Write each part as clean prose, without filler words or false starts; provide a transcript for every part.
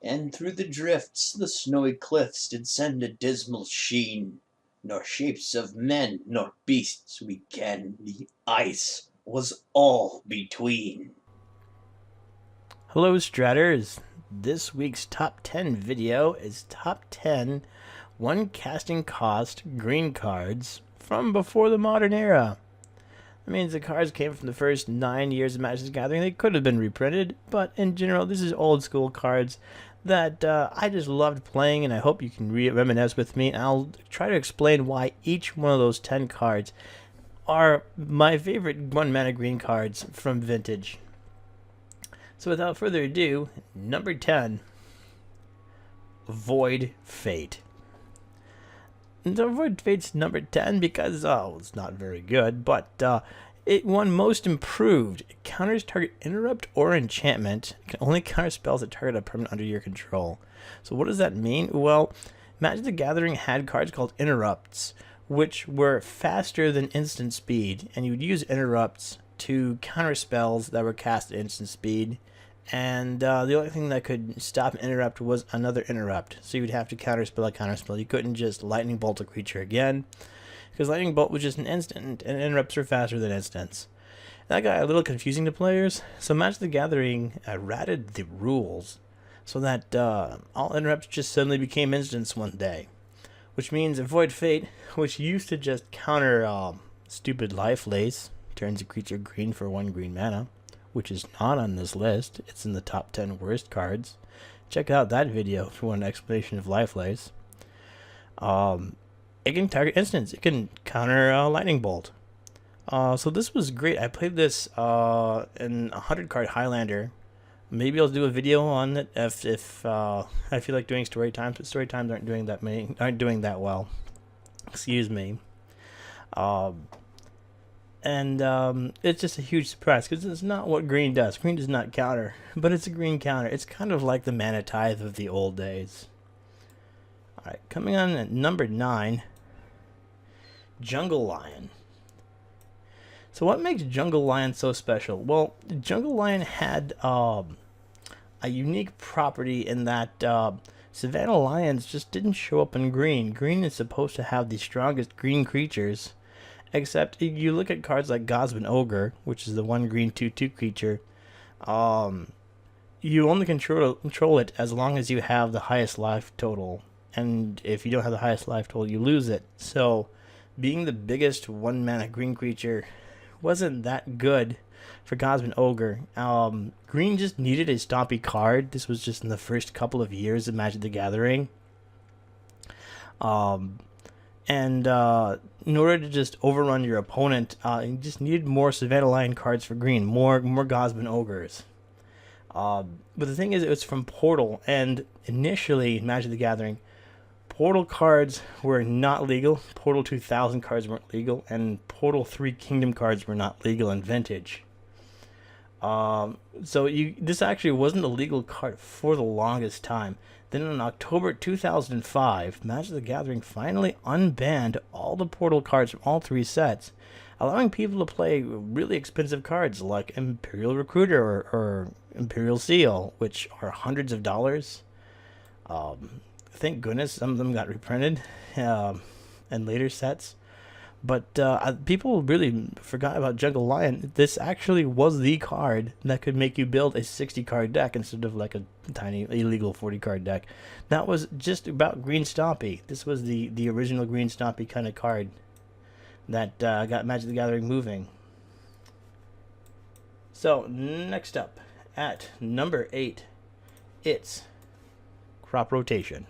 And through the drifts the snowy cliffs did send a dismal sheen, nor shapes of men nor beasts we ken, the ice was all between. Hello, Stratters. This week's top 10 video is top 10 one casting cost green cards from before the modern era. That means the cards came from the first 9 years of Magic the Gathering. They could have been reprinted, but in general, this is old school cards that I just loved playing, and I hope you can reminisce with me. I'll try to explain why each one of those 10 cards are my favorite one mana green cards from Vintage. So without further ado, number 10, Void Fate. The Void Fate's number 10 because, it's not very good, but it won Most Improved. It counters target interrupt or enchantment. It can only counter spells that target a permanent under your control. So what does that mean? Well, Magic the Gathering had cards called interrupts, which were faster than instant speed, and you would use interrupts to counter spells that were cast at instant speed. And the only thing that could stop an interrupt was another interrupt. So you would have to counterspell a counterspell. You couldn't just lightning bolt a creature again, because lightning bolt was just an instant, and interrupts are faster than instants. That got a little confusing to players, so Magic the Gathering ratted the rules so that all interrupts just suddenly became instants one day. Which means Void Fate, which used to just counter stupid Life Lace, turns a creature green for 1 green mana, which is not on this list. It's in the top 10 worst cards. Check out that video if you want an explanation of Life Lace. It can target instants. It can counter Lightning Bolt. So this was great. I played this in a 100-card Highlander. Maybe I'll do a video on it if I feel like doing story times, but story times aren't doing that well. Excuse me. And it's just a huge surprise because it's not what green does. Green does not counter, but it's a green counter. It's kind of like the mana tithe of the old days. Alright, coming on at number 9, Jungle Lion. So what makes Jungle Lion so special? Well, Jungle Lion had a unique property in that Savannah Lions just didn't show up in green. Green is supposed to have the strongest green creatures. Except you look at cards like Gosman Ogre, which is the 1 green 2/2 creature. You only control it as long as you have the highest life total, and if you don't have the highest life total, you lose it. So, being the biggest 1 mana green creature wasn't that good for Gosman Ogre. Green just needed a stompy card. This was just in the first couple of years of Magic the Gathering. And in order to just overrun your opponent, you just needed more Savannah Lion cards for green, more Gosman Ogres. But the thing is, it was from Portal, and initially in Magic the Gathering, Portal cards were not legal. Portal 2000 cards weren't legal, and Portal 3 Kingdom cards were not legal in Vintage. This actually wasn't a legal card for the longest time. Then in October 2005, Magic the Gathering finally unbanned all the Portal cards from all 3 sets, allowing people to play really expensive cards like Imperial Recruiter or Imperial Seal, which are hundreds of dollars. Thank goodness some of them got reprinted in later sets. But people really forgot about Jungle Lion. This actually was the card that could make you build a 60-card deck instead of like a tiny illegal 40-card deck. That was just about Green Stompy. This was the original Green Stompy kind of card that got Magic the Gathering moving. So, next up, at number 8, it's Crop Rotation.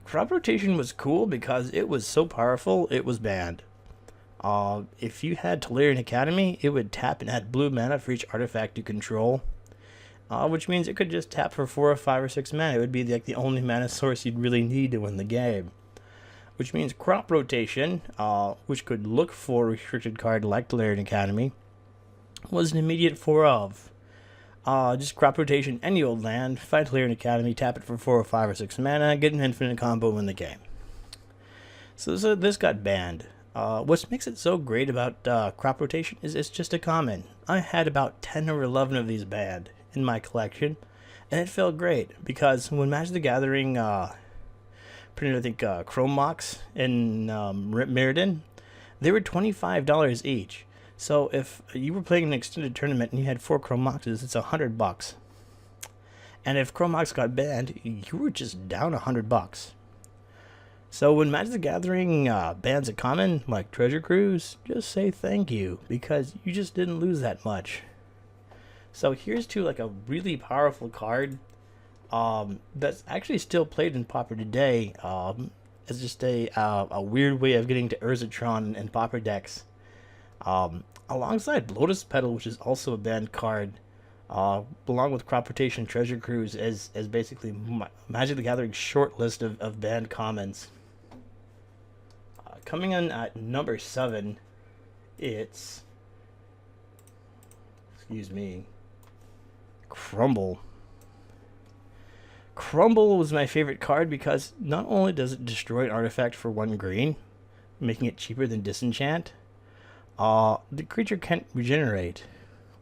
Crop Rotation was cool because it was so powerful, it was banned. If you had Tolarian Academy, it would tap and add blue mana for each artifact you control. Which means it could just tap for 4 or 5 or 6 mana. It would be like the only mana source you'd really need to win the game. Which means Crop Rotation, which could look for a restricted card like Tolarian Academy, was an immediate 4 of. Just Crop Rotation any old land, find Tolarian Academy, tap it for 4 or 5 or 6 mana, get an infinite combo, win the game. So this got banned. What makes it so great about Crop Rotation is it's just a common. I had about 10 or 11 of these banned in my collection, And it felt great because when Magic the Gathering printed, I think, Chrome Mox in Meriden, they were $25 each. So if you were playing an extended tournament and you had 4 Chrome Moxes, it's $100. And if Chrome Mox got banned, you were just down $100. So when Magic the Gathering bans a common like Treasure Cruise, just say thank you because you just didn't lose that much. So here's to like a really powerful card that's actually still played in Pauper today. It's just a weird way of getting to Urzatron and Pauper decks. Alongside Lotus Petal, which is also a banned card, along with Crop Rotation Treasure Cruise as basically Magic the Gathering's short list of banned commons. Coming in at number 7, it's, Crumble. Crumble was my favorite card because not only does it destroy an artifact for 1 green, making it cheaper than Disenchant, the creature can't regenerate.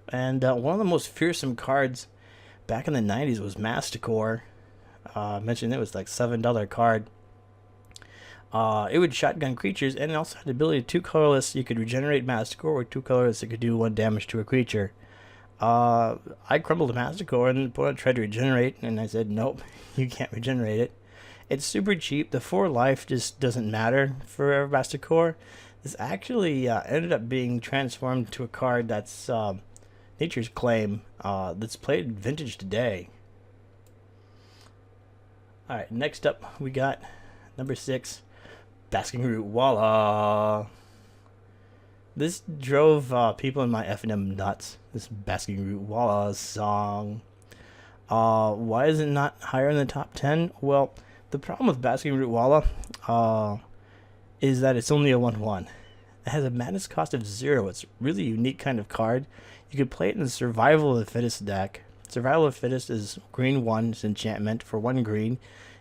And one of the most fearsome cards back in the 90s was Masticore. I mentioned it was like $7 card. It would shotgun creatures, and it also had the ability 2 colorless. You could regenerate Masticore, or 2 colorless, it could do 1 damage to a creature. I crumbled a Masticore, and the opponent tried to regenerate, and I said, nope, you can't regenerate it. It's super cheap. The 4 life just doesn't matter for Masticore. This actually ended up being transformed to a card that's Nature's Claim, that's played vintage today. Alright, next up we got number 6, Basking Root Walla. This drove people in my F&M nuts, this Basking Root Walla song. Why is it not higher in the top 10? Well, the problem with Basking Root Walla is that it's only a 1/1. It has a madness cost of 0. It's a really unique kind of card. You could play it in the Survival of the Fittest deck. Survival of the Fittest is green 1, it's enchantment for 1 green.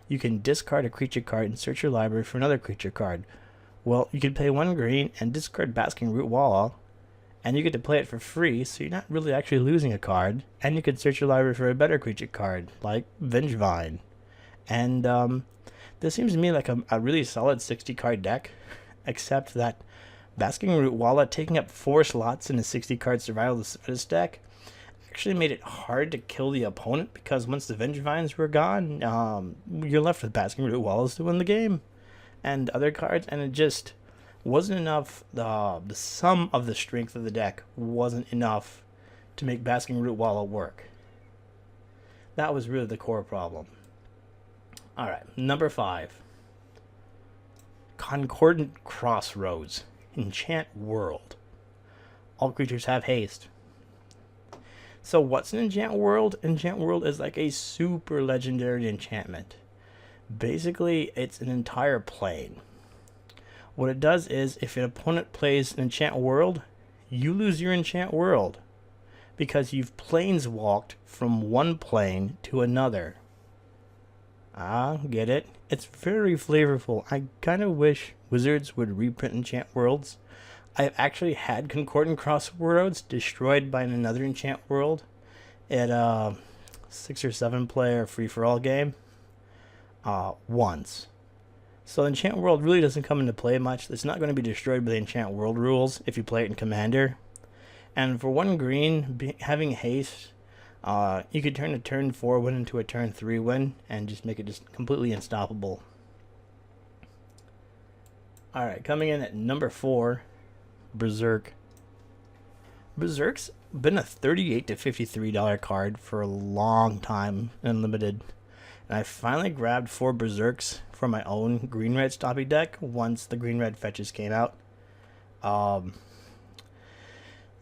You can discard a creature card and search your library for another creature card. Well, you could pay 1 green and discard Basking Root Walla, and you get to play it for free, so you're not really actually losing a card. And you could search your library for a better creature card, like Vengevine. And this seems to me like a really solid 60 card deck, except that Basking Root Walla taking up 4 slots in a 60 card Survival of the Fittest deck actually made it hard to kill the opponent, because once the Vengevines were gone, you're left with Basking Root Wallas to win the game and other cards, and it just wasn't enough. The sum of the strength of the deck wasn't enough to make Basking Root Walla work. That was really the core problem. Alright, number 5, Concordant Crossroads, Enchant World. All creatures have haste. So what's an Enchant World? Enchant World is like a super legendary enchantment. Basically, it's an entire plane. What it does is, if an opponent plays an Enchant World, you lose your Enchant World, because you've planeswalked from one plane to another. Get it? It's very flavorful. I kind of wish Wizards would reprint Enchant Worlds. I've actually had Concordant Crossroads destroyed by another Enchant World at a 6 or 7 player free-for-all game once. So Enchant World really doesn't come into play much. It's not going to be destroyed by the Enchant World rules if you play it in Commander. And for 1 green, having haste, you could turn a turn 4 win into a turn 3 win and just make it just completely unstoppable. Alright, coming in at number 4, Berserk. Berserk's been a $38 to $53 card for a long time, unlimited. And I finally grabbed 4 Berserks for my own green-red stoppy deck once the green-red fetches came out.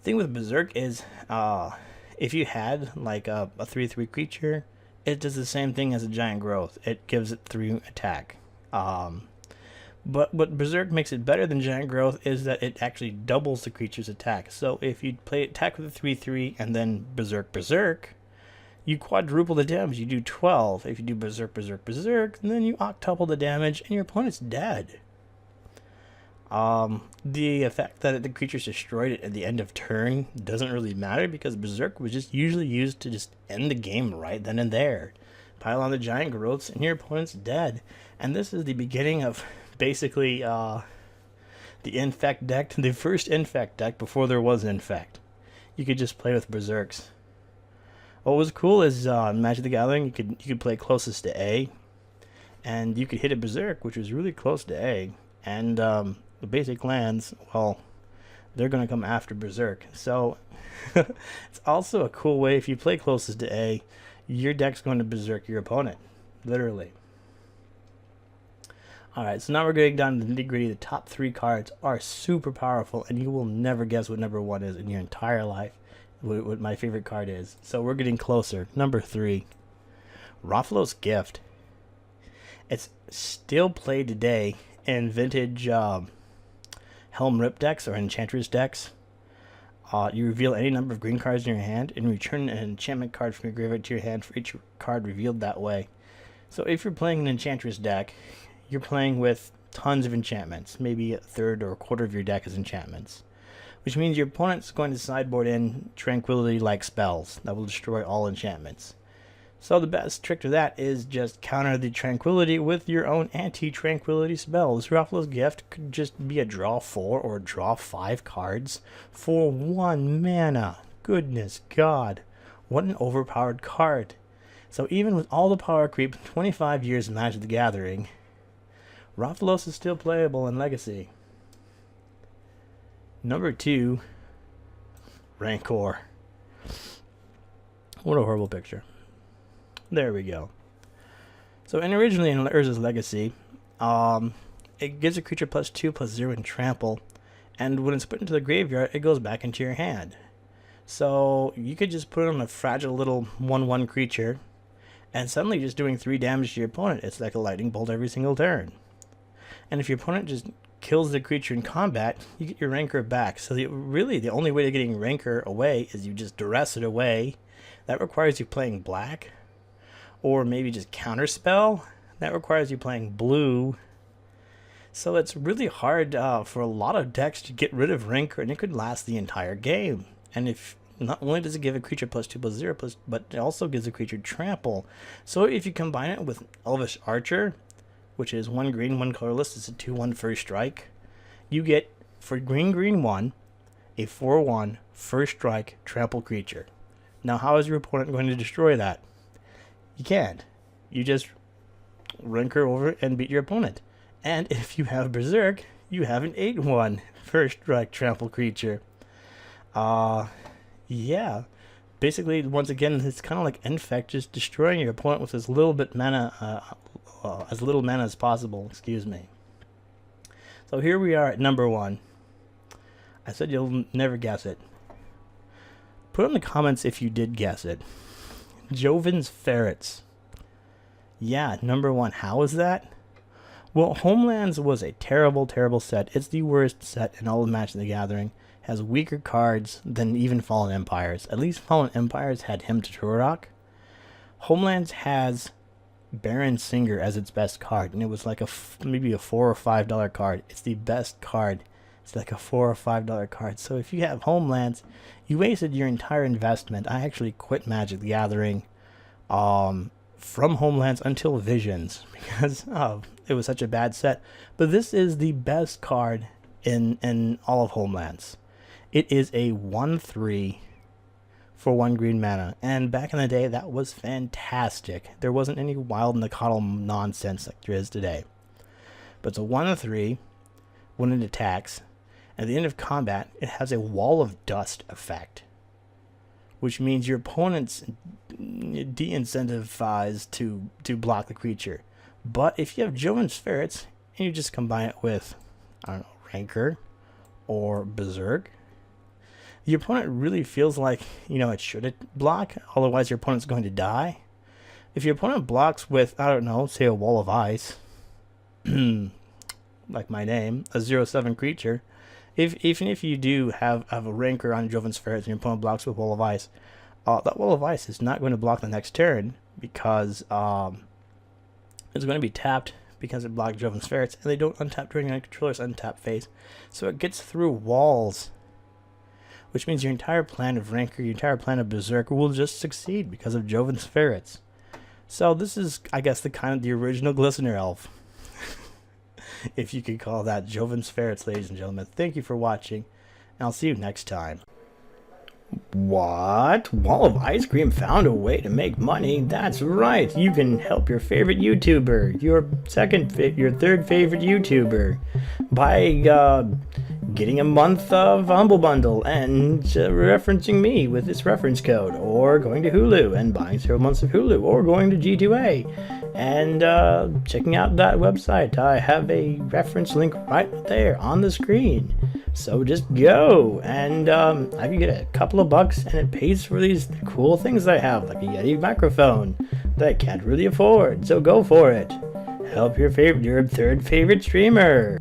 Thing with Berserk is, if you had like a 3/3 creature, it does the same thing as a Giant Growth. It gives it 3 attack. But what Berserk makes it better than Giant Growth is that it actually doubles the creature's attack. So if you play attack with a 3/3 and then Berserk, you quadruple the damage. You do 12. If you do Berserk, and then you octuple the damage and your opponent's dead. The effect that the creature's destroyed at the end of turn doesn't really matter because Berserk was just usually used to just end the game right then and there. Pile on the giant growths and your opponent's dead. And this is the beginning of basically the Infect deck, the first Infect deck before there was Infect. You could just play with Berserks. What was cool is Magic the Gathering, you could play closest to A, and you could hit a Berserk, which was really close to A, and the basic lands, well, they're going to come after Berserk. So it's also a cool way, if you play closest to A, your deck's going to Berserk your opponent, literally. Alright, so now we're getting down to the nitty gritty. The top 3 cards are super powerful, and you will never guess what number 1 is in your entire life, what my favorite card is. So we're getting closer. Number 3, Rafa's Gift. It's still played today in vintage Helm Rip decks or Enchantress decks. You reveal any number of green cards in your hand and return an enchantment card from your graveyard to your hand for each card revealed that way. So if you're playing an Enchantress deck, you're playing with tons of enchantments. Maybe a third or a quarter of your deck is enchantments, which means your opponent's going to sideboard in Tranquility-like spells that will destroy all enchantments. So the best trick to that is just counter the Tranquility with your own anti-Tranquility spells. Rafa's Gift could just be a draw 4 or draw 5 cards for 1 mana. Goodness God, what an overpowered card. So even with all the power creep, 25 years of Magic the Gathering, Rafalos is still playable in Legacy. Number 2, Rancor. What a horrible picture. There we go. So, and originally in Urza's Legacy, it gives a creature +2/+0 in trample, and when it's put into the graveyard, it goes back into your hand. So you could just put on a fragile little 1/1 creature, and suddenly just doing 3 damage to your opponent. It's like a lightning bolt every single turn. And if your opponent just kills the creature in combat, you get your Rancor back. So really, the only way to getting Rancor away is you just duress it away. That requires you playing black, or maybe just counterspell. That requires you playing blue. So it's really hard for a lot of decks to get rid of Rancor, and it could last the entire game. And if not only does it give a creature +2/+0, but it also gives a creature trample. So if you combine it with Elvish Archer, which is 1 green, 1 colorless, it's a 2/1 first strike, you get, for green 1, a 4/1 first strike trample creature. Now how is your opponent going to destroy that? You can't. You just Rancor over it and beat your opponent. And if you have Berserk, you have an 8/1 first strike trample creature. Yeah. Basically, once again, it's kind of like Infect, just destroying your opponent with as little mana as possible. Excuse me. So here we are at number 1. I said you'll never guess it. Put in the comments if you did guess it. Joven's Ferrets. Yeah, number 1. How is that? Well, Homelands was a terrible, terrible set. It's the worst set in all of Magic the Gathering. Has weaker cards than even Fallen Empires. At least Fallen Empires had Hymn to Turok. Homelands has Baron Singer as its best card, and it was like maybe a $4 or $5 card. It's the best card. It's like a $4 or $5 card. So if you have Homelands, you wasted your entire investment. I actually quit Magic the Gathering from Homelands until Visions because it was such a bad set. But this is the best card in all of Homelands. It is a 1/3 for 1 green mana, and back in the day that was fantastic. There wasn't any wild and the coddle nonsense like there is today. But it's a 1/3 when it attacks. At the end of combat, it has a Wall of Dust effect, which means your opponent's de-incentivized to block the creature. But if you have Joven's Ferrets and you just combine it with, I don't know, Rancor or Berserk, your opponent really feels like, it should block, otherwise your opponent's going to die. If your opponent blocks with, I don't know, say a Wall of Ice, like my name, a 0/7 creature, even if you do have a Rancor on Joven's Ferrets and your opponent blocks with Wall of Ice, that Wall of Ice is not going to block the next turn because it's going to be tapped because it blocked Joven's Ferrets, and they don't untap during the controller's untap phase. So it gets through walls, which means your entire plan of Rancor, your entire plan of Berserker will just succeed because of Joven's Ferrets. So this is, I guess, the original Glistener Elf. If you could call that Joven's Ferrets, ladies and gentlemen. Thank you for watching, and I'll see you next time. What? Wall of Ice Cream found a way to make money? That's right. You can help your favorite YouTuber, your third favorite YouTuber, by getting a month of Humble Bundle and referencing me with this reference code, or going to Hulu and buying several months of Hulu, or going to G2A and checking out that website. I have a reference link right there on the screen. So just go, and I can get a couple of bucks, and it pays for these cool things I have, like a Yeti microphone that I can't really afford. So go for it. Help your third favorite streamer.